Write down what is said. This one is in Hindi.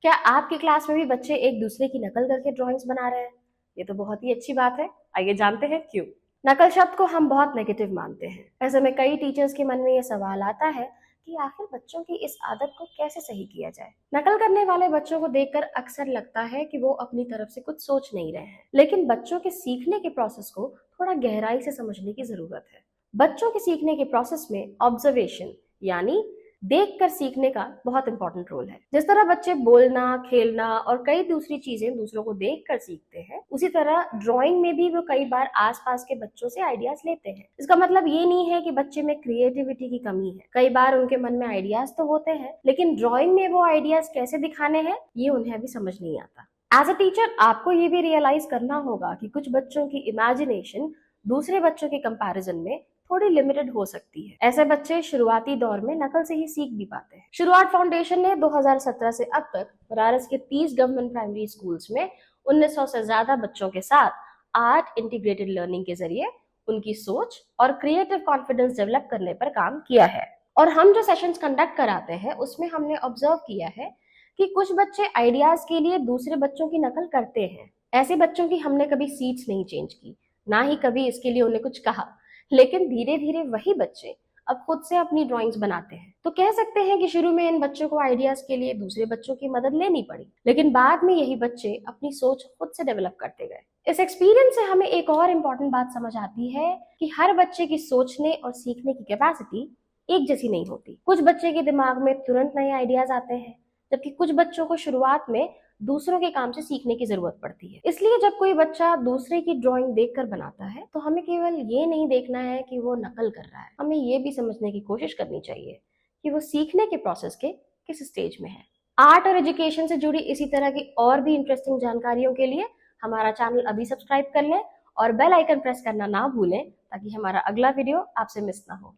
क्या आपकी क्लास में भी बच्चे एक दूसरे की नकल करके ड्राइंग्स बना रहे हैं? ये तो बहुत ही अच्छी बात है। आइए जानते हैं क्यों। नकल शब्द को हम बहुत नेगेटिव मानते हैं। ऐसे में कई टीचर्स के मन में ये सवाल आता है कि आखिर बच्चों की इस आदत को कैसे सही किया जाए। नकल करने वाले बच्चों को देखकर अक्सर लगता है कि वो अपनी तरफ से कुछ सोच नहीं रहे हैं, लेकिन बच्चों के सीखने के प्रोसेस को थोड़ा गहराई से समझने की जरूरत है। बच्चों के सीखने के प्रोसेस में ऑब्जर्वेशन यानी देख कर सीखने का बहुत इंपॉर्टेंट रोल है। जिस तरह बच्चे बोलना, खेलना और कई दूसरी चीजें दूसरों को देख कर सीखते हैं, उसी तरह ड्राइंग में भी वो कई बार आसपास के बच्चों से आइडियाज लेते हैं। इसका मतलब ये नहीं है कि बच्चे में क्रिएटिविटी की कमी है। कई बार उनके मन में आइडियाज तो होते हैं, लेकिन ड्राइंग में वो आइडियाज कैसे दिखाने हैं ये उन्हें अभी समझ नहीं आता। एज अ टीचर आपको ये भी रियलाइज करना होगा कि कुछ बच्चों की इमेजिनेशन दूसरे बच्चों के कंपैरिजन में थोड़ी लिमिटेड हो सकती है। ऐसे बच्चे शुरुआती दौर में नकल से ही सीख भी पाते हैं। शुरुआत फाउंडेशन ने 2017 से अब तक बनारस के 30 गवर्नमेंट प्राइमरी स्कूल्स में 1900 से ज्यादा बच्चों के साथ आर्ट इंटीग्रेटेड लर्निंग के जरिए उनकी सोच और क्रिएटिव कॉन्फिडेंस डेवलप करने पर काम किया है। और हम जो सेशंस कंडक्ट कराते हैं उसमें हमने ऑब्जर्व किया है कि कुछ बच्चे आइडियाज के लिए दूसरे बच्चों की नकल करते हैं। ऐसे बच्चों की हमने कभी सीट्स नहीं चेंज की, ना ही कभी इसके लिए उन्हें कुछ कहा, लेकिन धीरे धीरे वही बच्चे अब खुद से अपनी ड्राइंग्स बनाते हैं। तो कह सकते हैं कि शुरू में इन बच्चों को आइडियाज के लिए दूसरे बच्चों की मदद लेनी पड़ी, लेकिन बाद में यही बच्चे अपनी सोच खुद से डेवलप करते गए। इस एक्सपीरियंस से हमें एक और इम्पोर्टेंट बात समझ आती है कि हर बच्चे की सोचने और सीखने की कैपेसिटी एक जैसी नहीं होती। कुछ बच्चे के दिमाग में तुरंत नए आइडियाज आते हैं, जबकि कुछ बच्चों को शुरुआत में दूसरों के काम से सीखने की जरूरत पड़ती है। इसलिए जब कोई बच्चा दूसरे की ड्राइंग देखकर बनाता है तो हमें केवल ये नहीं देखना है कि वो नकल कर रहा है, हमें ये भी समझने की कोशिश करनी चाहिए कि वो सीखने के प्रोसेस के किस स्टेज में है। आर्ट और एजुकेशन से जुड़ी इसी तरह की और भी इंटरेस्टिंग जानकारियों के लिए हमारा चैनल अभी सब्सक्राइब कर लें और बेल आइकन प्रेस करना ना भूलें ताकि हमारा अगला वीडियो आपसे मिस ना हो।